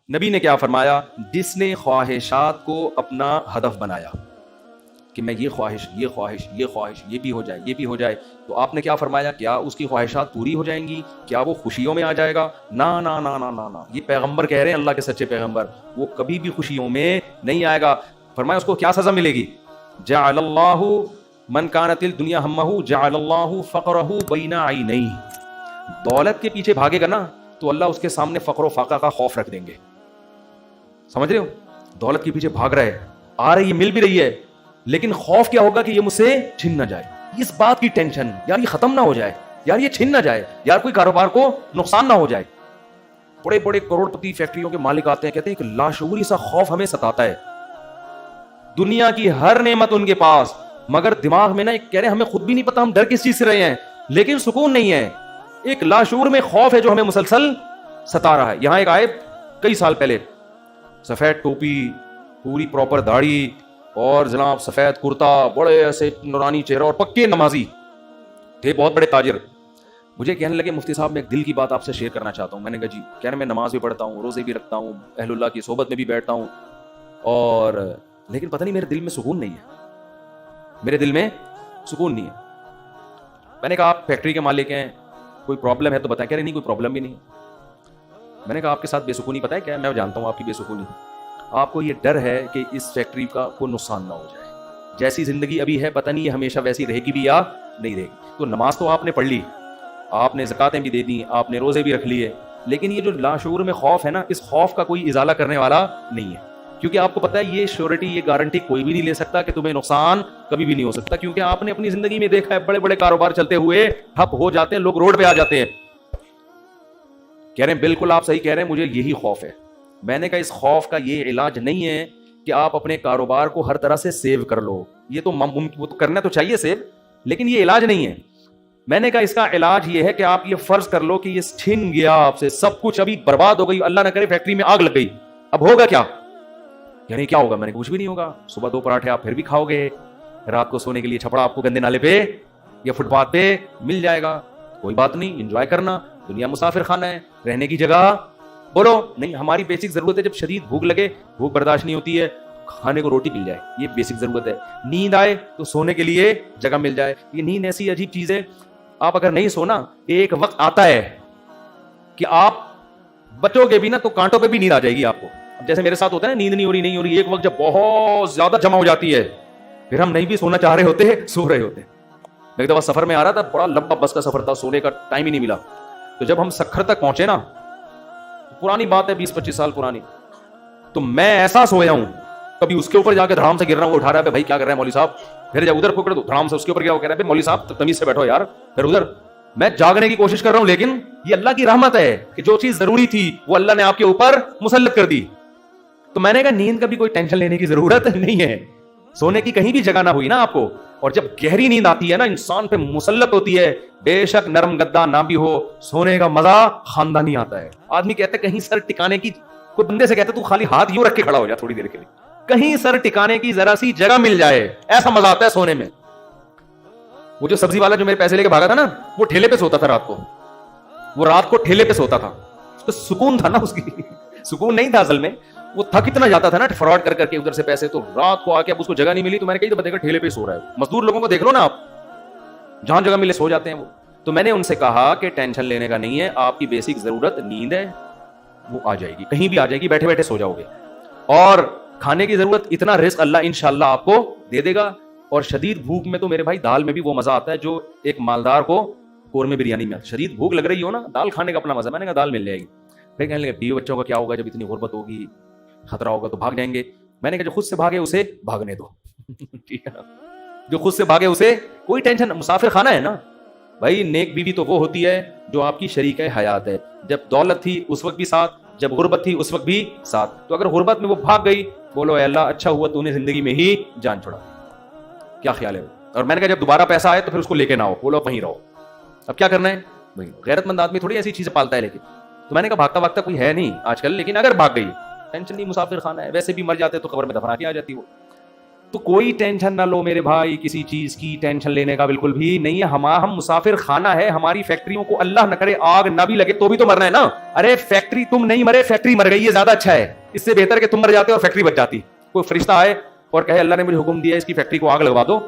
نبی نے کیا فرمایا؟ جس نے خواہشات کو اپنا ہدف بنایا کہ میں یہ خواہش یہ خواہش یہ خواہش یہ بھی ہو جائے یہ بھی ہو جائے، تو آپ نے کیا فرمایا؟ کیا اس کی خواہشات پوری ہو جائیں گی؟ کیا وہ خوشیوں میں آ جائے گا؟ نہ نہ نہ نہ نہ نہ، یہ پیغمبر کہہ رہے ہیں، اللہ کے سچے پیغمبر، وہ کبھی بھی خوشیوں میں نہیں آئے گا۔ فرمایا اس کو کیا سزا ملے گی؟ جعل اللہ من کانت الدنیا ہمہ جعل اللہ فقرہ بین عینیہ، دولت کے پیچھے بھاگے گا نا تو اللہ اس کے سامنے فقر و فاقہ کا خوف رکھ دیں گے۔ سمجھ رہے ہو؟ دولت کے پیچھے بھاگ رہا ہے، آ رہی ہے، مل بھی رہی ہے، لیکن خوف کیا ہوگا کہ یہ مجھ سے چھن نہ جائے، اس بات کی ٹینشن، یار یہ ختم نہ ہو جائے، یار یہ چھن نہ جائے، یار کوئی کاروبار کو نقصان نہ ہو جائے۔ بڑے بڑے کروڑ پتی فیکٹریوں کے مالک آتے ہیں، کہتے ہیں کہ لاشعوری سا خوف ہمیں ستاتا ہے، دنیا کی ہر نعمت ان کے پاس، مگر دماغ میں نا ایک کہہ رہے ہیں ہمیں خود بھی نہیں پتا ہم ڈر کس چیز سے رہے ہیں، لیکن سکون نہیں ہے، ایک لاشعور میں خوف ہے جو ہمیں مسلسل ستا رہا ہے۔ یہاں ایک آئے کئی سال پہلے، سفید ٹوپی، پوری پراپر داڑھی، اور جناب سفید کرتا، بڑے ایسے نورانی چہرہ، اور پکے نمازی تھے، بہت بڑے تاجر۔ مجھے کہنے لگے مفتی صاحب میں ایک دل کی بات آپ سے شیئر کرنا چاہتا ہوں۔ میں نے کہا جی۔ کہہ رہے میں نماز بھی پڑھتا ہوں، روزے بھی رکھتا ہوں، اہل اللہ کی صحبت میں بھی بیٹھتا ہوں، اور لیکن پتہ نہیں میرے دل میں سکون نہیں ہے، میرے دل میں سکون نہیں ہے۔ میں نے کہا آپ فیکٹری کے مالک ہیں، کوئی پرابلم ہے تو بتائیں۔ کہہ رہے نہیں کوئی پرابلم بھی نہیں ہے۔ میں نے کہا آپ کے ساتھ بے سکونی پتہ ہے کیا ہے؟ میں جانتا ہوں آپ کی بے سکونی، آپ کو یہ ڈر ہے کہ اس فیکٹری کا کوئی نقصان نہ ہو جائے، جیسی زندگی ابھی ہے پتہ نہیں یہ ہمیشہ ویسی رہے گی بھی یا نہیں رہے گی۔ تو نماز تو آپ نے پڑھ لی، آپ نے زکاتیں بھی دے دی، آپ نے روزے بھی رکھ لیے، لیکن یہ جو لاشعور میں خوف ہے نا، اس خوف کا کوئی ازالہ کرنے والا نہیں ہے، کیونکہ آپ کو پتہ ہے یہ شیورٹی، یہ گارنٹی کوئی بھی نہیں لے سکتا کہ تمہیں نقصان کبھی بھی نہیں ہو سکتا، کیونکہ آپ نے اپنی زندگی میں دیکھا ہے بڑے بڑے کاروبار چلتے ہوئے ٹھپ ہو جاتے ہیں، لوگ روڈ پہ آ جاتے ہیں۔ کہہ رہے ہیں بالکل آپ صحیح کہہ رہے ہیں، مجھے یہی خوف ہے۔ میں نے کہا اس خوف کا یہ علاج نہیں ہے کہ آپ اپنے کاروبار کو ہر طرح سے سیو کر لو، یہ تو وہ تو کرنا تو چاہیے سیو، لیکن یہ علاج نہیں ہے۔ میں نے کہا اس کا علاج یہ ہے کہ آپ یہ فرض کر لو کہ یہ چھن گیا آپ سے سب کچھ، ابھی برباد ہو گئی، اللہ نہ کرے فیکٹری میں آگ لگ گئی، اب ہوگا کیا؟ یعنی کیا ہوگا؟ میں نے کچھ بھی نہیں ہوگا، صبح 2 پراٹھے آپ پھر بھی کھاؤ گے، رات کو سونے کے لیے چھپڑا آپ کو گندے نالے پہ یا فٹ پاتھ پہ مل جائے گا، کوئی بات نہیں، انجوائے کرنا، دنیا مسافر خانہ ہے، رہنے کی جگہ بولو نہیں۔ ہماری بیسک ضرورت ہے، جب شدید بھوک لگے، بھوک برداشت نہیں ہوتی ہے، کھانے کو روٹی مل جائے، یہ بیسک ضرورت ہے۔ نیند آئے تو سونے کے لیے جگہ مل جائے۔ یہ نیند ایسی عجیب چیز ہے، آپ اگر نہیں سونا، ایک وقت آتا ہے کہ آپ بچو گے بھی نا تو کانٹوں پہ بھی نیند آ جائے گی آپ کو۔ اب جیسے میرے ساتھ ہوتا ہے نا، نیند نہیں ہو رہی، ایک وقت جب بہت زیادہ جمع ہو جاتی ہے، پھر ہم نہیں بھی سونا چاہ رہے ہوتے، سو رہے ہوتے۔ میں ایک دفعہ سفر میں آ رہا تھا، بڑا لمبا بس کا سفر تھا، سونے کا ٹائم ہی نہیں ملا، تو جب ہم سکھر تک پہنچے نا، پرانی بات ہے 20-25 سال پرانی، تو میں ایسا سویا ہوں، کبھی اس کے اوپر جا کے دھڑام سے گر رہا ہوں، وہ اٹھا رہا ہے بھائی کیا کر رہے ہیں مولوی صاحب، پھر جب ادھر پکڑ دو دھڑام سے اس کے اوپر گیا، وہ کہہ رہا ہے مولوی صاحب تمیز سے بیٹھو یار، پھر ادھر۔ میں جاگنے کی کوشش کر رہا ہوں، لیکن یہ اللہ کی رحمت ہے کہ جو چیز ضروری تھی وہ اللہ نے آپ کے اوپر مسلط کر دی۔ تو میں نے کہا نیند کا بھی کوئی ٹینشن لینے کی ضرورت نہیں ہے، سونے کی کہیں بھی جگہ نہ ہوئی نا آپ کو، اور جب گہری نیند آتی ہے نا، انسان پہ مسلط ہوتی ہے، بے شک نرم گدا نہ بھی ہو، سونے کا مزہ خاندانی آتا ہے۔ آدمی کہتا ہے کہیں سر ٹکانے کی، کوئی بندے سے کہتا ہے تو خالی ہاتھ یوں رکھ کے کھڑا ہو جا تھوڑی دیر کے لیے، کہیں سر ٹکانے کی ذرا سی جگہ مل جائے، ایسا مزہ آتا ہے سونے میں۔ وہ جو سبزی والا جو میرے پیسے لے کے بھاگا تھا نا، وہ ٹھیلے پہ سوتا تھا رات کو، وہ رات کو ٹھیلے پہ سوتا تھا، تو سکون تھا نا، اس کی سکون نہیں تھا اصل میں، وہ تھک اتنا جاتا تھا نا فراڈ کر کر کے ادھر سے پیسے، تو رات کو آ کے اب اس کو جگہ نہیں ملی، تو میں نے کہی تو بتائے ٹھیلے پہ سو رہا ہے۔ مزدور لوگوں کو دیکھ لو نا آپ، جہاں جگہ ملے سو جاتے ہیں وہ۔ تو میں نے ان سے کہا کہ ٹینشن لینے کا نہیں ہے، آپ کی بیسک ضرورت نیند ہے، وہ آ جائے گی، کہیں بھی آ جائے گی، بیٹھے بیٹھے سو جاؤ گے، اور کھانے کی ضرورت اتنا رزق اللہ انشاءاللہ آپ کو دے دے گا۔ اور شدید بھوک میں تو میرے بھائی دال میں بھی وہ مزہ آتا ہے جو ایک مالدار کو قورمے بریانی میں۔ شدید بھوک لگ رہی ہو نا، دال کھانے کا اپنا مزہ۔ میں نے کہا دال مل جائے گی۔ پھر کہنے لگے بیوی بچوں کا کیا ہوگا جب اتنی غربت ہوگی، خطرہ ہوگا تو بھاگ جائیں گے۔ میں نے کہا جو خود سے بھاگے اسے بھاگنے دو، ٹھیک ہے نا، جو خود سے بھاگے اسے کوئی ٹینشن، مسافر خانہ ہے نا بھائی۔ نیک بیوی تو وہ ہوتی ہے جو آپ کی شریک حیات ہے، جب دولت تھی اس وقت بھی ساتھ، جب غربت تھی اس وقت بھی ساتھ۔ تو اگر غربت میں وہ بھاگ گئی، بولو اے اللہ اچھا ہوا تو نے زندگی میں ہی جان چھوڑا، کیا خیال ہے؟ اور میں نے کہا جب دوبارہ پیسہ آئے تو پھر اس کو لے کے نہ ہو، بولو وہیں رہو، اب کیا کرنا ہے وہیں۔ غیرت مند آدمی تھوڑی ایسی چیزیں پالتا ہے، لیکن تو میں نے کہا بھاگتا بھاگتا کوئی ہے نہیں آج کل، لیکن اگر بھاگ گئی ٹینشن نہیں، مسافر خانہ ہے، ویسے بھی مر جاتے تو قبر میں دفنا کے آ جاتی وہ۔ تو کوئی ٹینشن نہ لو میرے بھائی, کسی چیز کی ٹینشن لینے کا بالکل بھی نہیں ہے. ہم مسافر خانہ ہے, ہماری فیکٹریوں کو اللہ نہ کرے آگ نہ بھی لگے تو بھی تو مرنا ہے نا. ارے فیکٹری تم نہیں مرے, فیکٹری مر گئی, یہ زیادہ اچھا ہے. اس سے بہتر کہ تم مر جاتے اور فیکٹری بچ جاتی. کوئی فرشتہ آئے اور کہے اللہ نے مجھے حکم دیا اس کی فیکٹری کو آگ لگوا دو,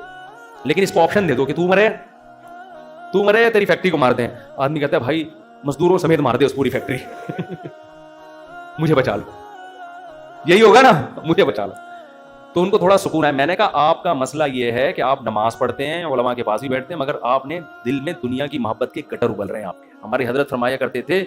لیکن اس کو آپشن دے دو کہ تو مرے تیری فیکٹری کو مار دیں. آدمی کہتا ہے بھائی مزدوروں سمیت مار دے اس پوری فیکٹری, مجھے بچا لو. یہی ہوگا نا, مجھے بچا لو. تو ان کو تھوڑا سکون ہے. میں نے کہا آپ کا مسئلہ یہ ہے کہ آپ نماز پڑھتے ہیں, علماء کے پاس بھی بیٹھتے ہیں, مگر آپ نے دل میں دنیا کی محبت کے گٹر ابل رہے ہیں آپ کے. ہمارے حضرت فرمایا کرتے تھے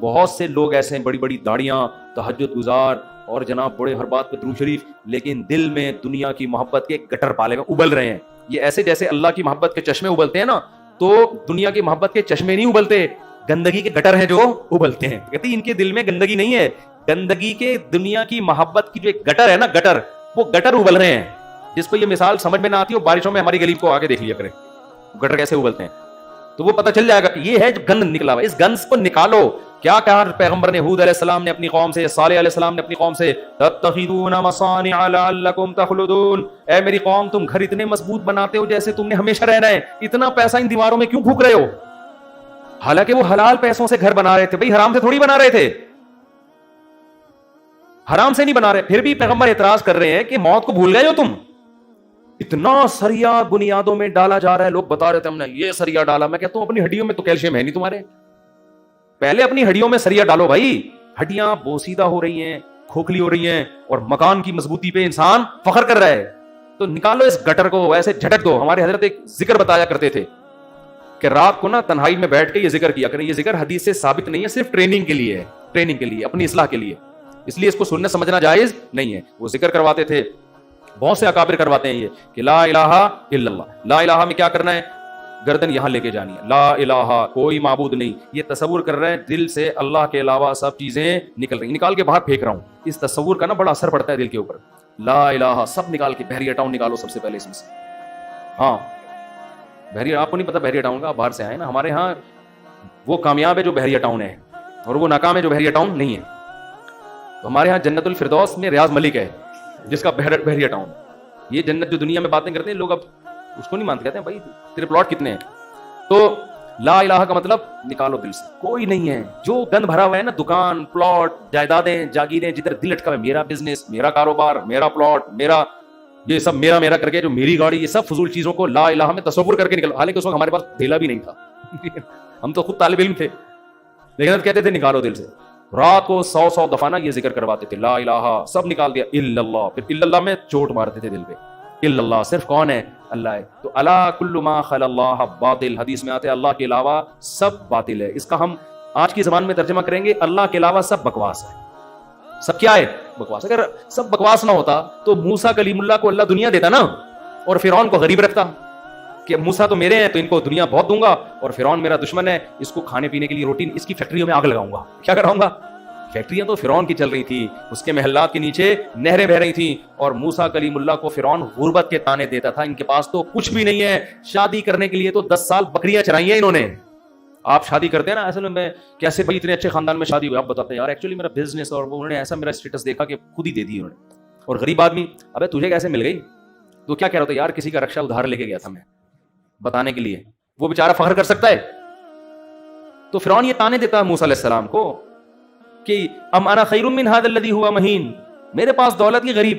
بہت سے لوگ ایسے ہیں, بڑی بڑی داڑیاں, تہجد گزار اور جناب بڑے ہر بات پہ درود شریف, لیکن دل میں دنیا کی محبت کے گٹر پالے میں ابل رہے ہیں. یہ ایسے جیسے اللہ کی محبت کے چشمے ابلتے ہیں نا, تو دنیا کی محبت کے چشمے نہیں ابلتے, گندگی کے گٹر ہیں جو ابلتے ہیں. کہتے ان کے دل میں گندگی نہیں ہے, گندگی کے دنیا کی محبت کی جو ایک گٹر ہے نا, گٹر, وہ گٹر ابل رہے ہیں. جس کو یہ مثال سمجھ میں نہ آتی ہو, بارشوں میں ہماری گلی کو آگے دیکھ لیا کرے گٹر کیسے ابلتے ہیں, تو وہ پتہ چل جائے گا کہ یہ ہے جو گند نکلا ہوا. اس گند کو نکالو. کیا کہا پیغمبر نے ہود علیہ السلام نے اپنی قوم سے, صالح علیہ السلام نے اپنی قوم سے, تتخذون مصانع لعلکم تخلدون, اے میری قوم تم گھر اتنے مضبوط بناتے ہو جیسے تم نے ہمیشہ رہنا ہے, اتنا پیسہ ان دیواروں میں کیوں پھونک رہے ہو؟ حالانکہ وہ حلال پیسوں سے گھر بنا رہے تھے بھائی, حرام سے تھوڑی بنا رہے تھے, حرام سے نہیں بنا رہے. پھر بھی پیغمبر اعتراض کر رہے ہیں کہ موت کو بھول گئے ہو تم, اتنا سریا بنیادوں میں ڈالا جا رہا ہے. لوگ بتا رہے تھے ہم نے یہ سریا ڈالا. میں کہتا ہوں اپنی ہڈیوں میں تو کیلشیم ہے نہیں تمہارے, پہلے اپنی ہڈیوں میں سریا ڈالو بھائی. ہڈیاں بوسیدہ ہو رہی ہیں, کھوکھلی ہو رہی ہیں, اور مکان کی مضبوطی پہ انسان فخر کر رہا ہے. تو نکالو اس گٹر کو, ایسے جھٹک دو. ہمارے حضرت ایک ذکر بتایا کرتے تھے کہ رات کو نا تنہائی میں بیٹھ کے یہ ذکر کیا کریں. یہ ذکر حدیث سے ثابت نہیں ہے, صرف ٹریننگ کے لیے ہے, ٹریننگ کے لیے, اپنی اصلاح کے لیے, اس لیے اس کو سننا سمجھنا جائز نہیں ہے. وہ ذکر کرواتے تھے, بہت سے اکابر کرواتے ہیں یہ کہ لا الہ الا اللہ. لا الہ میں کیا کرنا ہے؟ گردن یہاں لے کے جانی ہے. لا الہ کوئی معبود نہیں, یہ تصور کر رہے ہیں دل سے اللہ کے علاوہ سب چیزیں نکل رہی, نکال کے باہر پھینک رہا ہوں. اس تصور کا نا بڑا اثر پڑتا ہے دل کے اوپر. لا الہ سب نکال کے, بحریہ ٹاؤن نکالو سب سے پہلے اس میں سے. ہاں بحریہ, آپ کو نہیں پتا بحریہ ٹاؤن کا, آپ باہر سے آئے نا. ہمارے ہاں وہ کامیاب ہے جو بحریہ ٹاؤن ہے, اور وہ ناکام ہے جو بحریہ ٹاؤن نہیں ہے. تو ہمارے ہاں جنت الفردوس میں ریاض ملک ہے جس کا بحریہ ٹاؤن. یہ جنت جو دنیا میں باتیں کرتے ہیں لوگ, اب اس کو نہیں مانتے, کہتے ہیں بھائی تیرے پلاٹ کتنے ہیں. تو لا الہ کا مطلب نکالو دل سے, کوئی نہیں ہے. جو گند بھرا ہوا ہے نا, دکان, پلاٹ, جائیدادیں, جاگیریں, جدھر دل اٹکا ہے, میرا بزنس, میرا کاروبار, میرا پلاٹ, میرا یہ سب میرا کر کے, جو میری گاڑی, یہ سب فضول چیزوں کو لا الہ میں تصور کر کے نکلو. حالانکہ اس وقت ہمارے پاس دھیلا بھی نہیں تھا, ہم تو خود طالب علم تھے, لیکن اب کہتے تھے نکالو دل سے. رات کو 100 دفعہ نا یہ ذکر کرواتے تھے, لا الہ, سب نکال دیا, الا اللہ. پھر الا اللہ میں چوٹ مارتے تھے دل پہ. الا اللہ صرف کون ہے؟ اللہ ہے. تو الا کل ما خلا اللہ باطل, حدیث میں آتے ہیں اللہ کے علاوہ سب باطل ہے. اس کا ہم آج کی زبان میں ترجمہ کریں گے, اللہ کے علاوہ سب بکواس ہے. سب کیا ہے؟ بکواس. اگر سب بکواس نہ ہوتا تو موسیٰ کلیم اللہ کو اللہ دنیا دیتا نا, اور فرعون کو غریب رکھتا کہ موسیٰ تو میرے ہیں تو ان کو دنیا بہت دوں گا, اور فرعون میرا دشمن ہے, اس کو کھانے پینے کے لیے روٹی, اس کی فیکٹریوں میں آگ لگاؤں گا. کیا کراؤں گا؟ فیکٹریاں تو فرعون کی چل رہی تھی, اس کے محلات کے نیچے نہریں بہ رہی تھیں, اور موسیٰ کلیم اللہ کو فرعون غربت کے تانے دیتا تھا. ان کے پاس تو کچھ بھی نہیں ہے, شادی کرنے کے لیے تو 10 سال بکریاں چرائی ہیں انہوں نے. آپ شادی کرتے ہیں نا, اصل میں کیسے بھائی اتنے اچھے خاندان میں شادی ہوئی, آپ بتاتے ہیں یار ایکچولی میرا بزنس, اور انہوں نے ایسا میرا اسٹیٹس دیکھا کہ خود ہی دے دی انہوں نے. اور غریب آدمی, ابے تجھے کیسے مل گئی؟ تو کیا کہہ رہا تھا یار, کسی کا رکشا ادھار لے کے گیا تھا میں بتانے کے لیے. وہ بیچارہ فخر کر سکتا ہے؟ تو فرعون یہ تانے دیتا ہے موسیٰ علیہ السلام کو کہ ام انا خیر من ھذا الذی ھوا مہین, میرے پاس دولت کی غریب.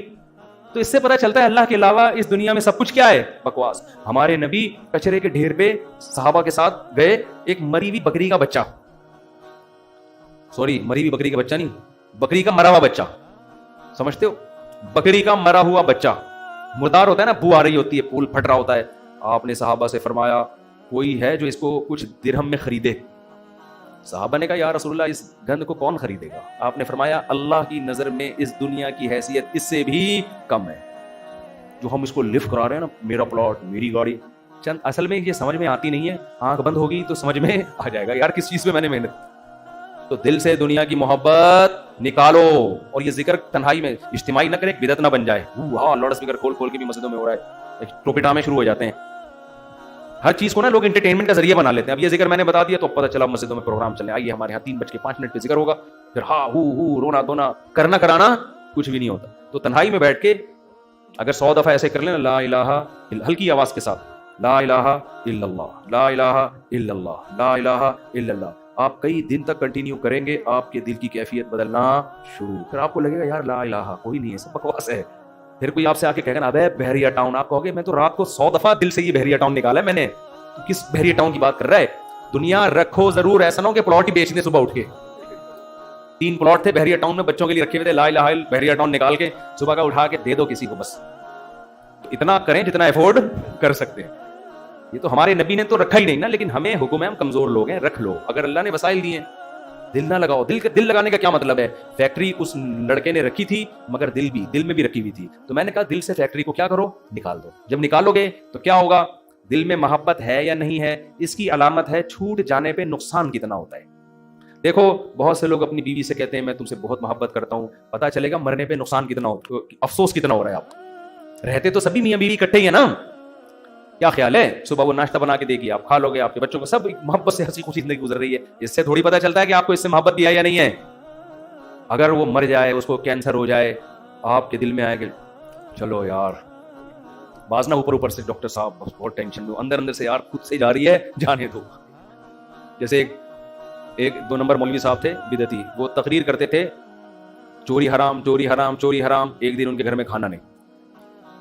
تو اس سے پتہ چلتا ہے اللہ کے علاوہ اس دنیا میں سب کچھ کیا ہے؟ بکواس. ہمارے نبی کچرے کے ڈھیر پہ صحابہ کے ساتھ گئے, ایک مری ہوئی بکری کا بچہ, مری ہوئی بکری کا بچہ نہیں, بکری کا مرا ہوا بچہ, سمجھتے ہو؟ بکری کا مرا ہوا بچہ, مردار ہوتا ہے نا, بو آ رہی ہوتی ہے, پھول پھٹ رہا ہوتا ہے. آپ نے صحابہ سے فرمایا کوئی ہے جو اس کو کچھ درہم میں خریدے؟ صحابہ نے کہا یا رسول اللہ اس گند کو کون خریدے گا؟ آپ نے فرمایا اللہ کی نظر میں اس دنیا کی حیثیت اس سے بھی کم ہے. جو ہم اس کو لفٹ کرا رہے ہیں نا, میرا پلاٹ, میری گاڑی, چند اصل میں یہ سمجھ میں آتی نہیں ہے. آنکھ بند ہوگی تو سمجھ میں آ جائے گا یار کس چیز پہ میں نے محنت. تو دل سے دنیا کی محبت نکالو, اور یہ ذکر تنہائی میں اجتماعی نہ کرے, بدعت نہ بن جائے. ہاں لاؤڈ اسپیکر کھول کے بھی مسجدوں میں ہو رہا ہے, ٹوپی ٹامے شروع ہو جاتے ہیں. ہر چیز کو نا لوگ انٹرٹینمنٹ کا ذریعہ بنا لیتے ہیں. اب یہ ذکر میں نے بتا دیا تو پتہ چلا مسجدوں میں پروگرام چلے, آئیے ہمارے یہاں 3:05 پہ ذکر ہوگا, پھر ہاں ہو رونا دھونا کرنا کرانا کچھ بھی نہیں ہوتا. تو تنہائی میں بیٹھ کے اگر 100 دفعہ ایسے کر لیں لا الہ، ہلکی آواز کے ساتھ، لا الہ الا اللہ، لا الہ الا اللہ، لا الہ الا اللہ، آپ کئی دن تک کنٹینیو کریں گے، آپ کے دل کی کیفیت بدلنا شروع، پھر آپ کو لگے گا یار لا الہ کوئی نہیں ہے، سب بکواس ہے. پھر کوئی آپ سے آ کے کہے گا ابے بحریہ ٹاؤن، آپ کہو گے میں تو رات کو 100 دفعہ دل سے یہ بحریہ ٹاؤن نکالا ہے میں نے، تو کس بحریہ ٹاؤن کی بات کر رہا ہے؟ دنیا رکھو ضرور، ایسا نہ ہو کہ پلاٹ ہی بیچ دیں صبح اٹھ کے. 3 پلاٹ تھے بحریہ ٹاؤن میں بچوں کے لیے رکھے ہوئے تھے، لا الہ الا بحریہ ٹاؤن نکال کے صبح کا اٹھا کے دے دو کسی کو، بس اتنا کریں جتنا افورڈ کر سکتے ہیں. یہ تو ہمارے نبی نے تو رکھا ہی نہیں نا، لیکن ہمیں حکم ہے، ہم کمزور لوگ ہیں، رکھ لو اگر اللہ نے وسائل دیے. دل نہ لگاؤ. دل لگانے کا کیا مطلب ہے؟ فیکٹری اس لڑکے نے رکھی تھی مگر دل میں بھی رکھی ہوئی تھی، تو میں نے کہا دل سے فیکٹری کو کیا کرو، نکال دو. جب نکالو گے تو کیا ہوگا؟ دل میں محبت ہے یا نہیں ہے، اس کی علامت ہے چھوٹ جانے پہ نقصان کتنا ہوتا ہے. دیکھو بہت سے لوگ اپنی بیوی سے کہتے ہیں میں تم سے بہت محبت کرتا ہوں، پتا چلے گا مرنے پہ نقصان کتنا ہو، افسوس کتنا ہو رہا ہے. آپ رہتے تو سبھی میاں بیوی اکٹھے ہی ہیں نا، کیا خیال ہے؟ صبح وہ ناشتہ بنا کے دے گی، آپ کھا لو گے، آپ کے بچوں کو سب محبت سے ہنسی خوشی زندگی گزر رہی ہے. اس سے تھوڑی پتا چلتا ہے کہ آپ کو اس سے محبت بھی ہے یا نہیں ہے. اگر وہ مر جائے، اس کو کینسر ہو جائے، آپ کے دل میں آئے کہ چلو یار، بعض نہ اوپر سے ڈاکٹر صاحب بہت ٹینشن دو، اندر سے یار خود سے جا رہی ہے، جانے دو. جیسے ایک 2 نمبر مولوی صاحب تھے بدعتی، وہ تقریر کرتے تھے چوری حرام چوری حرام چوری حرام. ایک دن ان کے گھر میں کھانا نہیں،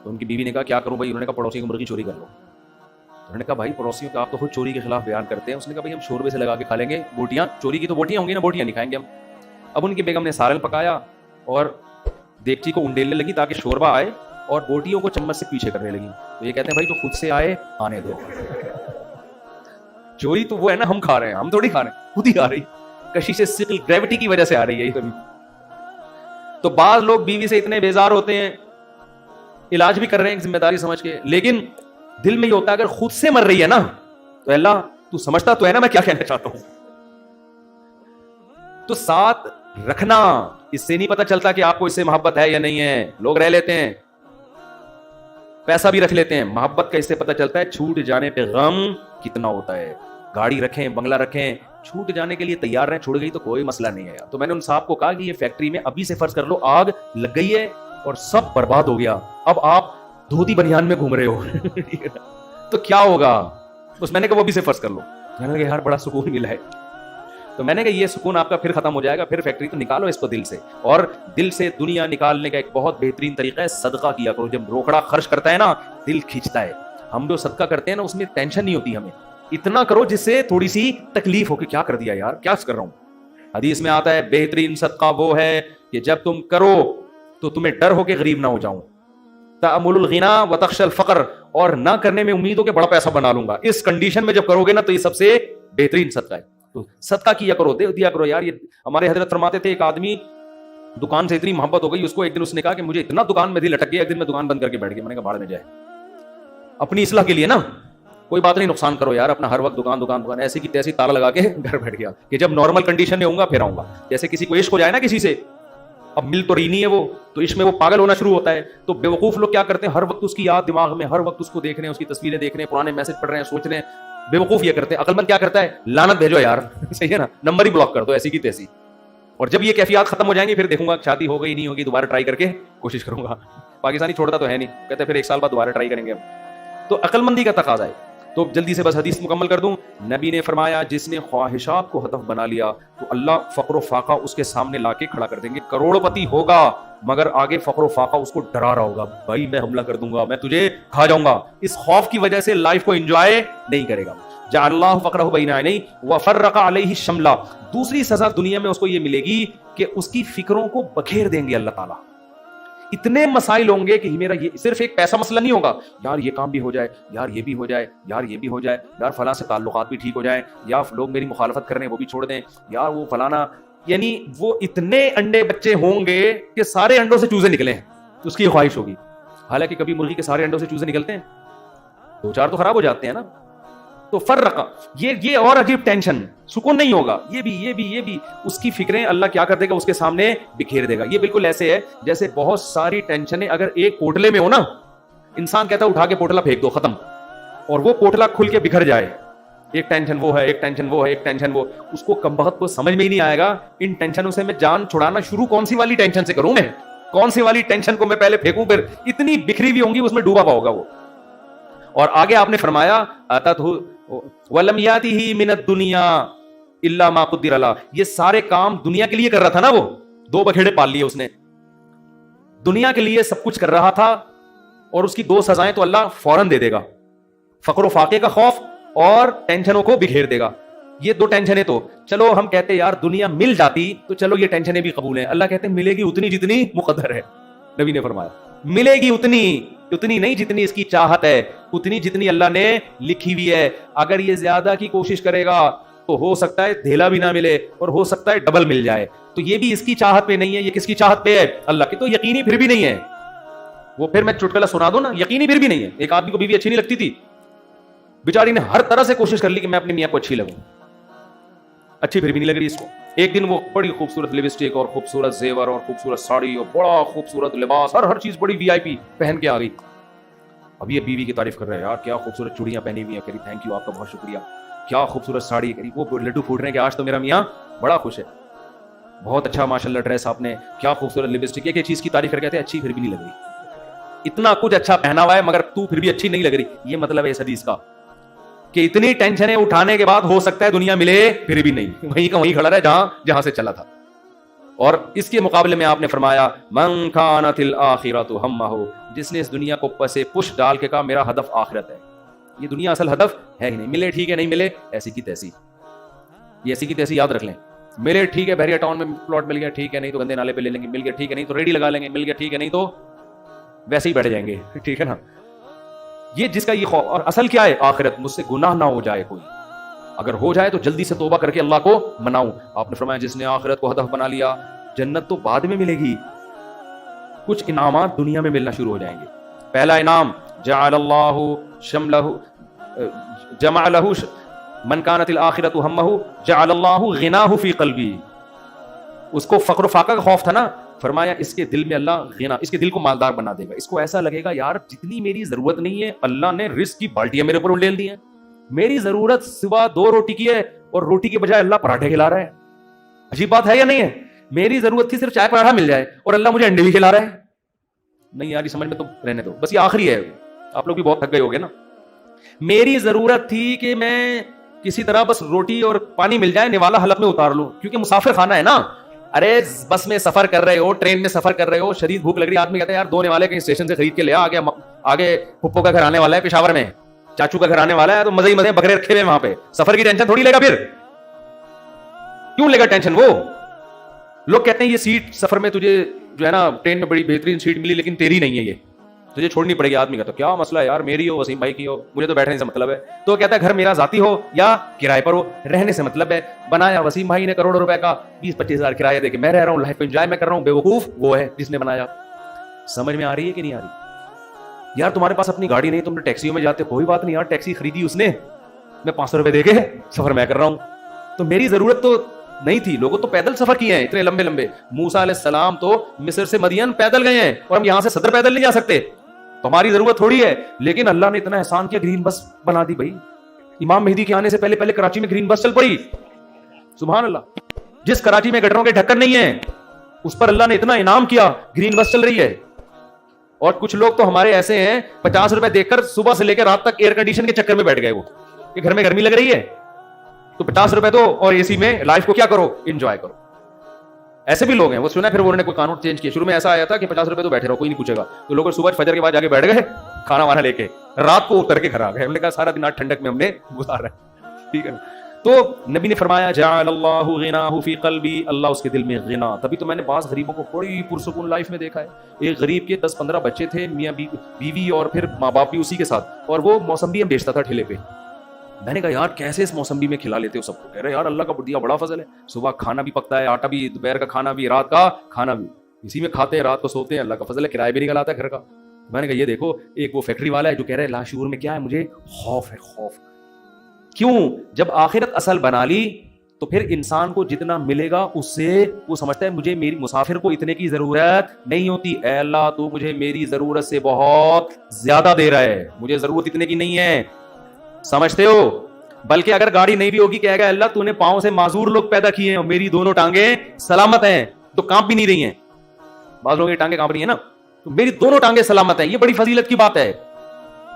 تو ان کی بیوی نے کہا کیا کروں بھائی؟ انہوں نے کہا پڑوسی کی مرغی چوری کر لو. انہوں نے کہا بھائی پڑوسیوں کا آپ تو خود چوری کے خلاف بیان کرتے ہیں. اس نے کہا بھائی ہم شوربے سے لگا کے کھا لیں گے، بوٹیاں چوری کی تو بوٹیاں ہوں گی نا، بوٹیاں نہیں کھائیں گے ہم. اب ان کی بیگم نے سالن پکایا اور دیگچی کو انڈیلنے لگی تاکہ شوربہ آئے، اور بوٹیوں کو چمچ سے پیچھے کرنے لگی. تو یہ کہتے ہیں بھائی جو خود سے آئے آنے دو. چوری تو وہ ہے نا، ہم کھا رہے ہیں، ہم تھوڑی کھا رہے ہیں، خود ہی آ رہی، کشش ثقل گریوٹی کی وجہ سے آ رہی ہے یہ کبھی. تو بعض لوگ بیوی سے اتنے بیزار ہوتے ہیں، علاج بھی کر رہے ہیں ذمہ داری سمجھ کے، لیکن دل میں یہ ہوتا ہے اگر خود سے مر رہی ہے نا تو اللہ تو سمجھتا تو ہے نا میں کیا کہنا چاہتا ہوں. تو ساتھ رکھنا، اس سے نہیں پتا چلتا کہ آپ کو اس سے محبت ہے یا نہیں ہے. لوگ رہ لیتے ہیں، پیسہ بھی رکھ لیتے ہیں، محبت کا اس سے پتا چلتا ہے چھوٹ جانے پہ غم کتنا ہوتا ہے. گاڑی رکھیں، بنگلہ رکھیں، چھوٹ جانے کے لیے تیار رہیں، چھوڑ گئی تو کوئی مسئلہ نہیں ہے. تو میں نے ان صاحب کو کہا کہ یہ فیکٹری میں ابھی سے فرض کر لو آگ لگ گئی ہے اور سب برباد ہو گیا، اب آپ دھوتی بنیان میں گھوم رہے ہو تو کیا ہوگا؟ بس میں نے کہا وہ بھی سے فرض کر لو. میں نے کہا یار بڑا سکون ملا ہے. تو میں نے کہا یہ سکون آپ کا پھر ختم ہو جائے گا، پھر فیکٹری تو نکالو اس کو دل سے. اور دل سے دنیا نکالنے کا ایک بہت بہترین طریقہ ہے صدقہ کیا کرو. جب روکڑا خرچ کرتا ہے نا دل کھینچتا ہے. ہم جو صدقہ کرتے ہیں نا اس میں ٹینشن نہیں ہوتی ہمیں، اتنا کرو جس سے تھوڑی سی تکلیف ہو کہ کیا کر دیا یار، کیا کر رہا ہوں. حدیث میں آتا ہے بہترین صدقہ وہ ہے کہ جب تم کرو تو تمہیں ڈر ہو کہ غریب نہ ہو جاؤں. تأمل الغنا وتخشى الفقر، اور نہ کرنے میں امید ہو کہ بڑا پیسہ بنا لوں گا. اس کنڈیشن میں جب کرو گے نا تو یہ سب سے بہترین صدقہ ہے. تو صدقہ کیا کرو، دے دیا کرو یار. یہ ہمارے حضرت فرماتے تھے ایک آدمی دکان سے اتنی محبت ہو گئی اس کو، ایک دن اس نے کہا کہ مجھے اتنا دکان میں دل اٹک گیا، ایک دن میں دکان بند کر کے بیٹھ گیا. میں نے کہا بھاڑ میں جائے، اپنی اصلاح کے لیے نا کوئی بات نہیں، نقصان کرو یار اپنا، ہر وقت دکان دکان دکان ایسی کی تیسی تالا لگا کے گھر بیٹھ گیا کہ جب نارمل کنڈیشن میں ہوں گا پھر آؤں گا. جیسے کسی کو عشق ہو جائے نا کسی سے، اب مل تو رہی نہیں ہے وہ، تو عشق میں وہ پاگل ہونا شروع ہوتا ہے. تو بیوقوف لوگ کیا کرتے ہیں، ہر وقت اس کی یاد دماغ میں، ہر وقت اس کو دیکھ رہے ہیں، اس کی تصویریں دیکھ رہے ہیں، پرانے میسج پڑھ رہے ہیں، سوچ رہے ہیں. بیوقوف یہ کرتے ہیں. عقل مند کیا کرتا ہے، لعنت بھیجو یار صحیح ہے نا، نمبر ہی بلاک کر دو ایسی کی تیسی. اور جب یہ کیفیات ختم ہو جائیں گی پھر دیکھوں گا شادی ہو گئی نہیں ہوگی، دوبارہ ٹرائی کر کے کوشش کروں گا. پاکستانی چھوڑتا تو ہے نہیں، کہتے پھر 1 سال بعد دوبارہ ٹرائی کریں گے. تو عقل مندی کا تقاضا ہے. تو جلدی سے بس حدیث مکمل کر دوں. نبی نے فرمایا جس نے خواہشات کو ہدف بنا لیا تو اللہ فقر و فاقہ اس کے سامنے لا کے کھڑا کر دیں گے. کروڑ پتی ہوگا مگر آگے فقر و فاقہ اس کو ڈرا رہا ہوگا، بھائی میں حملہ کر دوں گا، میں تجھے کھا جاؤں گا. اس خوف کی وجہ سے لائف کو انجوائے نہیں کرے گا. جعل اللہ فقرہ بین عینیہ وفرق علیہ شملہ. دوسری سزا دنیا میں اس کو یہ ملے گی کہ اس کی فکروں کو بکھیر دیں گے اللہ تعالیٰ. اتنے مسائل ہوں گے کہ میرا یہ صرف ایک پیسہ مسئلہ نہیں ہوگا، یار یہ کام بھی ہو جائے، یار یہ بھی ہو جائے، یار یہ بھی ہو جائے، یار فلاں سے تعلقات بھی ٹھیک ہو جائیں، یا لوگ میری مخالفت کر رہے ہیں وہ بھی چھوڑ دیں، یار وہ فلانا. یعنی وہ اتنے انڈے بچے ہوں گے کہ سارے انڈوں سے چوزے نکلیں، اس کی خواہش ہوگی. حالانکہ کبھی مرغی کے سارے انڈوں سے چوزے نکلتے ہیں، 2-4 تو خراب ہو جاتے ہیں نا. تو فرق یہ اور عجیب ٹینشن، سکون نہیں ہوگا. یہ بھی اس کی فکریں اللہ کیا کر دے گا، اس کے سامنے بکھیر دے گا. یہ بالکل ایسے ہے جیسے بہت ساری ٹینشنیں اگر ایک پوٹلے میں ہو نا، انسان کہتا ہے اٹھا کے پوٹلا پھینک دو ختم، اور وہ پوٹلا کھل کے بکھر جائے. ایک ٹینشن وہ ہے، ایک ٹینشن وہ ہے، ایک ٹینشن وہ. اس کو کم بخت کو سمجھ میں ہی نہیں آئے گا ان ٹینشنوں سے میں جان چھڑانا شروع کون سی والی ٹینشن سے کروں میں. کون سی والی ٹینشن کو میں پہلے پھینکوں, پھر اتنی بکھری ہوئی ہوں گی اس میں ڈوبا پاؤگا وہ. اور آگے آپ نے فرمایا وَلَمْ يَأْتِهِ مِنَ الدُّنْيَا إِلَّا مَا قُدِّرَ لَهُ, یہ سارے کام دنیا کے لیے کر رہا تھا نا, وہ 2 بکھیڑے پال لیے اس نے, دنیا کے لیے سب کچھ کر رہا تھا, اور اس کی 2 سزائیں تو اللہ فوراً دے دے گا, فقر و فاقے کا خوف اور ٹینشنوں کو بکھیر دے گا. یہ 2 ٹینشنیں تو چلو ہم کہتے یار دنیا مل جاتی تو چلو یہ ٹینشنیں بھی قبول ہیں. اللہ کہتے ہیں ملے گی اتنی جتنی مقدر ہے. نبی نے فرمایا ملے گی اتنی نہیں جتنی اس کی چاہت ہے, اتنی جتنی اللہ نے لکھی ہوئی ہے. اگر یہ زیادہ کی کوشش کرے گا تو ہو سکتا ہے دھیلا بھی نہ ملے, اور ہو سکتا ہے ڈبل مل جائے. تو یہ بھی اس کی چاہت پہ نہیں ہے, یہ کس کی چاہت پہ ہے؟ اللہ کی. تو یقینی پھر بھی نہیں ہے وہ. پھر میں چٹکلا سنا دوں نا, یقینی پھر بھی نہیں ہے. ایک آدمی کو بیوی اچھی نہیں لگتی تھی, بیچاری نے ہر طرح سے کوشش کر لی کہ میں اپنی میاں کو اچھی لگوں, اچھی پھر بھی نہیں لگ رہی اس کو. ایک دن وہ بڑی خوبصورت لپسٹک اور خوبصورت زیور اور خوبصورت ساڑی اور بڑا خوبصورت لباس, ہر چیز بڑی وی آئی پی پہن کے آ گئی. اب یہ بیوی کی تعریف کر رہے ہیں, یار کیا خوبصورت چوڑیاں پہنی ہوئی ہیں. کہی تھینک یو, آپ کا بہت شکریہ. کیا خوبصورت ساڑی. کہی وہ لڈو پھوٹ رہے ہیں کہ آج تو میرا میاں بڑا خوش ہے, بہت اچھا ماشاءاللہ ڈریس آپ نے, کیا خوبصورت لپسٹک. ایک چیز کی تعریف کر کے اچھی پھر بھی نہیں لگ رہی. اتنا کچھ اچھا پہنا ہوا ہے مگر تو پھر بھی اچھی نہیں لگ رہی. یہ مطلب ہے اس حدیث کا کہ اتنی ٹینشنیں اٹھانے کے بعد ہو سکتا ہے دنیا ملے پھر بھی نہیں, وہیں کا وہیں کھڑا رہے جہاں سے چلا تھا. اور اس کے مقابلے میں آپ نے فرمایا من کانت الآخرۃ ہمہ, جس نے اس دنیا کو پسے پش ڈال کے کہا میرا ہدف آخرت ہے. یہ دنیا اصل ہدف ہے ہی نہیں. ملے ٹھیک ہے, نہیں ملے ایسی کی تیسی. یہ ایسی کی تیسی یاد رکھ لیں. ملے ٹھیک ہے, بحریہ ٹاؤن میں پلاٹ مل گیا ٹھیک ہے, نہیں تو گندے نالے پہ لے لیں گے. مل گیا ٹھیک ہے, نہیں تو ریڈی لگا لیں گے. مل گیا ٹھیک ہے, نہیں تو ویسے ہی بیٹھ جائیں گے. ٹھیک ہے نا. یہ جس کا یہ خوف, اور اصل کیا ہے؟ آخرت. مجھ سے گناہ نہ ہو جائے کوئی, اگر ہو جائے تو جلدی سے توبہ کر کے اللہ کو مناؤں. آپ نے فرمایا جس نے آخرت کو ہدف بنا لیا, جنت تو بعد میں ملے گی, کچھ انعامات دنیا میں ملنا شروع ہو جائیں گے. پہلا انعام جعل اللہ شملہ جمع لہ من کانت الآخرۃ ہمہ جعل اللہ غناہ فی قلبی. اس کو فقر و فاقہ کا خوف تھا نا, فرمایا اس کے دل میں اللہ غنا, اس کے دل کو مالدار بنا دے گا. اس کو ایسا لگے گا یار جتنی میری ضرورت نہیں ہے اللہ نے رزق کی بالٹیاں میرے اوپر ڈال دی ہیں. میری ضرورت صبح 2 روٹی کی ہے اور روٹی کے بجائے اللہ پراٹھے کھلا رہا ہے. عجیب بات ہے یا نہیں ہے؟ میری ضرورت تھی صرف چائے پراٹھا مل جائے اور اللہ مجھے انڈے بھی کھلا رہا ہے. نہیں یار یہ سمجھ میں تو رہنے دو, بس یہ آخری ہے. آپ لوگ بھی بہت تھک گئے ہوگے نا. میری ضرورت تھی کہ میں کسی طرح بس روٹی اور پانی مل جائے, نوالا حلق میں اتار لوں, کیونکہ مسافر خانہ ہے نا. ارے بس میں سفر کر رہے ہو, ٹرین میں سفر کر رہے ہو, شدید بھوک لگ رہی ہے, آدمی کہتا ہے یار 2 نوالے کہیں اسٹیشن سے خرید کے لے آگے پھپھو کا گھر آنے والا ہے پشاور میں, چاچو کا گھر آنے والا ہے, تو مزے ہی مزے بکرے رکھے ہوئے وہاں پہ. سفر کی ٹینشن تھوڑی لے گا, پھر کیوں لے گا ٹینشن؟ وہ لوگ کہتے ہیں یہ سیٹ سفر میں تجھے جو ہے نا ٹرین میں بڑی بہترین سیٹ ملی لیکن تیری نہیں ہے, یہ تجھے چھوڑنی پڑے گی. آدمی کہتا ہے کیا مسئلہ ہے یار, میری ہو وسیم بھائی کی ہو, مجھے تو بیٹھنے سے مطلب ہے. تو کہتا ہے گھر میرا ذاتی ہو یا کرائے پر ہو, رہنے سے مطلب ہے. بنایا وسیم بھائی نے کروڑوں روپے کا, 20-25 ہزار کرایہ دے کے میں رہ رہا ہوں, لائف انجوائے میں کر رہا ہوں. بیوقوف وہ ہے جس نے بنایا. سمجھ میں آ رہی ہے کہ نہیں آ رہی؟ یار تمہارے پاس اپنی گاڑی نہیں, تم نے ٹیکسیوں میں جاتے, کوئی بات نہیں یار, ٹیکسی خریدی اس نے, میں 500 روپے دے کے سفر میں کر رہا ہوں. تو میری ضرورت تو نہیں تھی. لوگوں تو پیدل سفر کیے ہیں اتنے لمبے. موسیٰ علیہ السلام تو مصر سے مدین پیدل گئے ہیں, اور ہم یہاں سے صدر پیدل نہیں جا سکتے. تو ہماری ضرورت تھوڑی ہے, لیکن اللہ نے اتنا احسان کیا, گرین بس بنا دی بھائی. امام مہدی کے آنے سے پہلے کراچی میں گرین بس چل پڑی. سبحان اللہ. جس کراچی میں گٹروں کے ڈھکن نہیں ہیں اس پر اللہ نے اتنا انعام کیا, گرین بس چل رہی ہے. اور کچھ لوگ تو ہمارے ایسے ہیں 50 روپے دے کر صبح سے لے کے رات تک ایئر کنڈیشن کے چکر میں بیٹھ گئے. وہ کہ گھر میں گرمی لگ رہی ہے تو 50 روپے دو اور اے سی میں لائف کو کیا کرو, انجوائے کرو. ایسے بھی لوگ ہیں, وہ سنا پھر انہوں نے کوئی قانون چینج کیا. شروع میں ایسا آیا تھا کہ 50 روپے تو بیٹھے رہو, کوئی نہیں پوچھے گا. تو لوگ صبح فجر کے بعد جا کے بیٹھ گئے, کھانا وانا لے کے, رات کو اتر کے گھر آ گئے. ہم نے کہا سارا دن آج ٹھنڈک میں ہم نے گزارا ہے. ٹھیک ہے نا. تو نبی نے فرمایا جعل اللہ غناہ فی قلبی, اللہ اس کے دل میں غنا. تبھی تو میں نے بعض غریبوں کو بڑی پرسکون لائف میں دیکھا ہے. ایک غریب کے 10-15 بچے تھے, میاں بیوی اور پھر ماں باپ بھی اسی کے ساتھ, اور وہ موسمبی بیچتا تھا ٹھیلے پہ. میں نے کہا یار کیسے اس موسمبی میں کھلا لیتے ہو سب کو؟ کہہ رہے یار اللہ کا دیا بڑا فضل ہے, صبح کھانا بھی پکتا ہے, آٹا بھی, دوپہر کا کھانا بھی, رات کا کھانا بھی اسی میں کھاتے ہیں, رات کو سوتے ہیں, اللہ کا فضل ہے, کرایہ بھی نکل آتا ہے گھر کا. میں نے کہا یہ دیکھو, ایک وہ فیکٹری والا ہے جو کہہ رہے لاشعور میں کیا ہے, مجھے خوف ہے. خوف کیوں؟ جب آخرت اصل بنا لی تو پھر انسان کو جتنا ملے گا اس سے وہ سمجھتا ہے مجھے میری مسافر کو اتنے کی ضرورت نہیں ہوتی. اے اللہ تو مجھے میری ضرورت سے بہت زیادہ دے رہا ہے, مجھے ضرورت اتنے کی نہیں ہے. سمجھتے ہو؟ بلکہ اگر گاڑی نہیں بھی ہوگی کہے گا اللہ تو نے پاؤں سے معذور لوگ پیدا کیے ہیں, میری دونوں ٹانگیں سلامت ہیں تو کانپ بھی نہیں رہی ہیں. بعض لوگوں کی ٹانگیں کانپ رہی ہیں نا, تو میری دونوں ٹانگیں سلامت ہیں, یہ بڑی فضیلت کی بات ہے.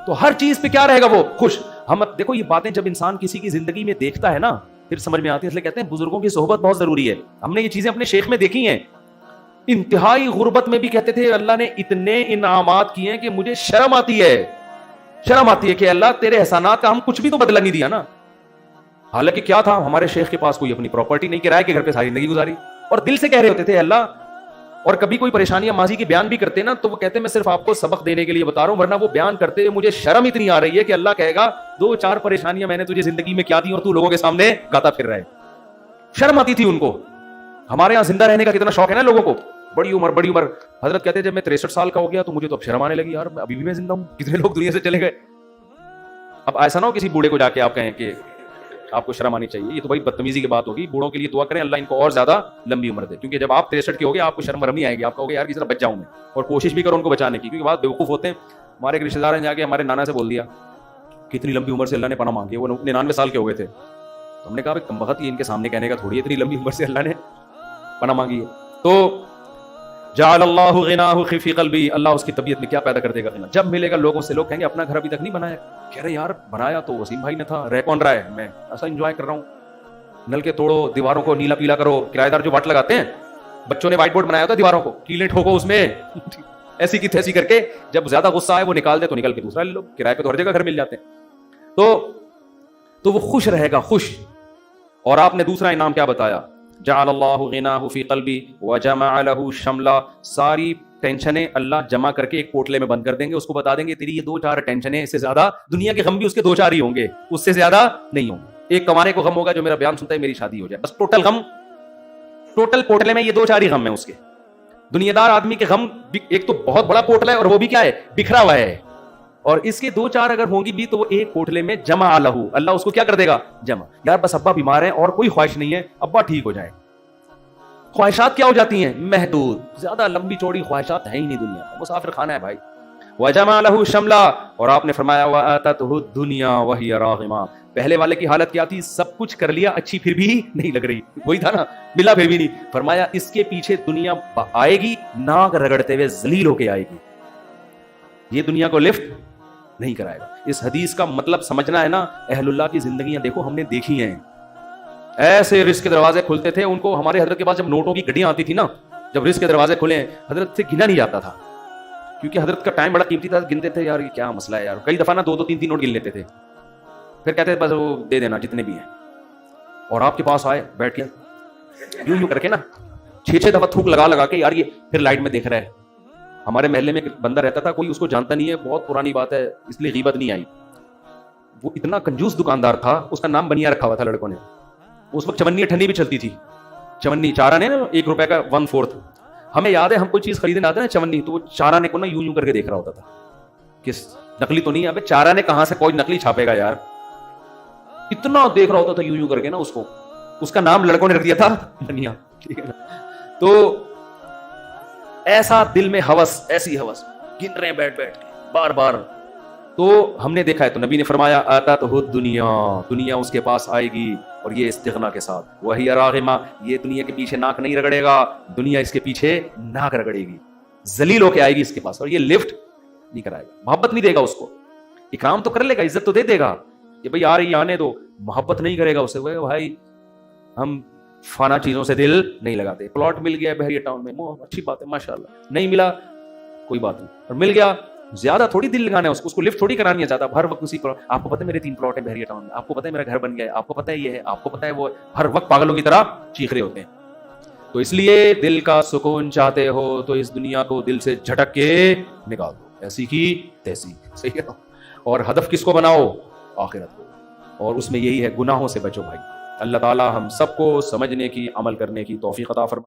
تو ہر چیز پہ کیا رہے گا وہ خوش. ہم دیکھو یہ باتیں جب انسان کسی کی زندگی میں دیکھتا ہے نا پھر سمجھ میں آتی ہے, اس لیے کہتے ہیں بزرگوں کی صحبت بہت ضروری ہے. ہم نے یہ چیزیں اپنے شیخ میں دیکھی ہیں, انتہائی غربت میں بھی کہتے تھے اللہ نے اتنے انعامات کیے ہیں کہ مجھے شرم آتی ہے کہ اللہ تیرے احسانات کا ہم کچھ بھی تو بدلہ نہیں دیا نا. حالانکہ کیا تھا, ہمارے شیخ کے پاس کوئی اپنی پراپرٹی نہیں, کرائے کے گھر پہ ساری زندگی گزاری, اور دل سے کہہ رہے ہوتے تھے اللہ. اور کبھی کوئی پریشانیاں ماضی کی بیان بھی کرتے نا تو وہ کہتے میں صرف آپ کو سبق دینے کے لیے بتا رہا ہوں, ورنہ وہ بیان کرتے ہوئے مجھے شرم اتنی آ رہی ہے کہ اللہ کہے گا 2-4 پریشانیاں میں نے تجھے زندگی میں کیا دی اور تو لوگوں کے سامنے گاتا پھر رہا ہے. شرم آتی تھی ان کو. ہمارے یہاں زندہ رہنے کا کتنا شوق ہے نا لوگوں کو, بڑی عمر. حضرت کہتے جب میں 63 سال کا ہو گیا تو مجھے تو اب شرم آنے لگی, یار ابھی بھی میں زندہ ہوں, کتنے لوگ دنیا سے چلے گئے. اب ایسا نہ ہو کسی بوڑھے کو جا کے آپ کہیں کہ آپ کو شرم آنی چاہیے, یہ تو بھائی بدتمیزی کی بات ہوگی. بوڑھوں کے لیے دعا کریں اللہ ان کو اور زیادہ لمبی عمر دے, کیونکہ جب آپ 63 کے ہو گے آپ کو شرم نہیں آئے گی, آپ کہو گے یار کسی طرح بچ جاؤں میں, اور کوشش بھی کرو ان کو بچانے کی, کیونکہ بات بیوقوف ہوتے ہیں. ہمارے ایک رشتے دار نے جا کے ہمارے نانا سے بول دیا کتنی لمبی عمر سے اللہ نے پناہ مانگی, وہ 99 سال کے ہو گئے تھے. تو ہم نے کہا کم بخت یہ ان کے سامنے کہنے کا تھوڑی, اتنی لمبی عمر سے اللہ نے پناہ مانگی ہے. تو جعل اللہ غناہ فی قلبی, اللہ اس کی طبیعت میں کیا پیدا کر دے گا غنا. جب ملے گا لوگوں سے, لوگ کہیں گے اپنا گھر ابھی تک نہیں بنایا, کہہ رہے یار بنایا تو وسیم بھائی نے تھا, رہ کون رہا ہے, میں ایسا انجوائے کر رہا ہوں. نل کے توڑو, دیواروں کو نیلا پیلا کرو, کرایہ دار جو واٹ لگاتے ہیں, بچوں نے وائٹ بورڈ بنایا تھا دیواروں کو, کیلیں ٹھوکو اس میں ایسی کی تیسی کر کے, جب زیادہ غصہ آئے وہ نکال دے تو نکل کے دوسرا لے لو, کرایہ پہ تو ہر جگہ گھر مل جاتے ہیں. تو وہ خوش رہے گا, خوش. اور آپ نے دوسرا انعام کیا بتایا, جعل اللہ غناہ فی قلبی وجمع له شملا, ساری ٹینشنیں اللہ جمع کر کے ایک پوٹلے میں بند کر دیں گے, اس کو بتا دیں گے تیری یہ 2-4 ٹینشنیں, اس سے زیادہ دنیا کے غم بھی اس کے 2-4 ہی ہوں گے, اس سے زیادہ نہیں ہوں گے. ایک کمانے کو غم ہوگا جو میرا بیان سنتا ہے میری شادی ہو جائے, بس ٹوٹل غم, ٹوٹل پوٹلے میں یہ 2-4 ہی غم ہے اس کے. دنیا دار آدمی کے غم ایک تو بہت بڑا پوٹلا ہے اور وہ بھی کیا ہے, بکھرا ہوا ہے, اور اس کے 2-4 اگر ہوں گی بھی تو وہ ایک پوٹلے میں جمع لہو, اللہ اس کو کیا کر دے گا, جمع. یار بس ابا بیمار ہیں اور کوئی خواہش نہیں ہے, ابا ٹھیک ہو جائے. خواہشات کیا ہو جاتی ہیں, محدود, زیادہ لمبی چوڑی خواہشات ہیں ہی نہیں دنیا میں, مسافر خانہ ہے بھائی. وجمع له شملا, اور آپ نے فرمایا واتته الدنيا وهي راغمه, پہلے والے کی حالت کیا تھی, سب کچھ کر لیا, اچھی پھر بھی نہیں لگ رہی, وہی تھا نا, ملا پھر بھی نہیں. فرمایا اس کے پیچھے دنیا آئے گی, ناک رگڑتے ہوئے ذلیل ہو کے آئے گی, یہ دنیا کو لفٹ نہیں کرائے گا. اس حدیث کا مطلب سمجھنا ہے نا, اہل اللہ کی زندگیاں دیکھو ہم نے دیکھی ہیں, ایسے رزق کے دروازے کھلتے تھے ان کو. ہمارے حضرت کے پاس جب نوٹوں کی گڈیاں آتی تھی نا, جب رزق کے دروازے کھلے, حضرت سے گنا نہیں جاتا تھا, کیونکہ حضرت کا ٹائم بڑا قیمتی تھا. گنتے تھے یار یہ کیا مسئلہ ہے یار, کئی دفعہ نا 2-2 3-3 نوٹ گن لیتے تھے, پھر کہتے تھے بس وہ دے دینا جتنے بھی ہیں. اور آپ کے پاس آئے بیٹھ کے یوں کر کے نا 6 دفعہ تھوک لگا کے, یار یہ پھر لائٹ میں دیکھ رہا ہے. ہمارے محلے میں ایک بندہ رہتا تھا, کوئی اس کو جانتا نہیں ہے, بہت پرانی بات ہے اس لیے غیبت نہیں آئی. وہ اتنا کنجوس دکاندار تھا, اس کا نام بنیا رکھا ہوا تھا لڑکوں نے. اس وقت چونی ٹھنڈی بھی چلتی تھی, چونی چارہ نے نا 1 روپے کا 1/4. ہمیں یاد ہے ہم کوئی چیز خریدنے آتے نا چونی, تو وہ چارہ نے کو نا یوں کر کے دیکھ رہا ہوتا تھا کہ نقلی تو نہیں ہے. ابے چارہ نے کہاں سے کوئی نقلی چھاپے گا یار, اتنا دیکھ رہا ہوتا تھا یوں کر کے نا اس کو. اس کا نام لڑکوں نے رکھ دیا تھا بنیا, ٹھیک ہے نا. تو ایسا دل میں ہوس, ایسی ہوس, گن رہے ہیں بیٹھ کے بار بار. تو ہم نے دیکھا ہے, تو نبی نے فرمایا آتا تو دنیا, دنیا اس کے پاس آئے گی, اور یہ استغنا کے ساتھ, وہی راغمہ, یہ دنیا کے پیچھے ناک نہیں رگڑے گا, دنیا اس کے پیچھے ناک رگڑے گی, ذلیل ہو کے آئے گی اس کے پاس, اور یہ لفٹ نہیں کرائے گا, محبت نہیں دے گا اس کو. اکرام تو کر لے گا, عزت تو دے گا کہ بھائی آ رہی آنے دو, محبت نہیں کرے گا اسے. وہ بھائی ہم فانا چیزوں سے دل نہیں لگاتے. پلاٹ مل گیا بحریہ ٹاؤن میں, اچھی بات ہے ماشاءاللہ, نہیں ملا کوئی بات نہیں, اور مل گیا زیادہ تھوڑی دل لگانا ہے اس کو لفٹ تھوڑی کرانی ہے زیادہ. ہر وقت اسی پر, آپ کو پتہ ہے میرے 3 پلاٹ ہیں بحریہ ٹاؤن میں, آپ کو پتہ ہے میرا گھر بن گیا ہے, آپ کو پتہ ہے یہ ہے, آپ کو پتہ ہے وہ, ہر وقت پاگلوں کی طرح چیخ رہے ہوتے ہیں. تو اس لیے دل کا سکون چاہتے ہو تو اس دنیا کو دل سے جھٹک کے نکال دو, ایسی کی تیسی, صحیح ہے. اور ہدف کس کو بناؤ, آخرت کو, اور اس میں یہی ہے گناہوں سے بچو بھائی. اللہ تعالی ہم سب کو سمجھنے کی, عمل کرنے کی توفیق عطا فرمائے.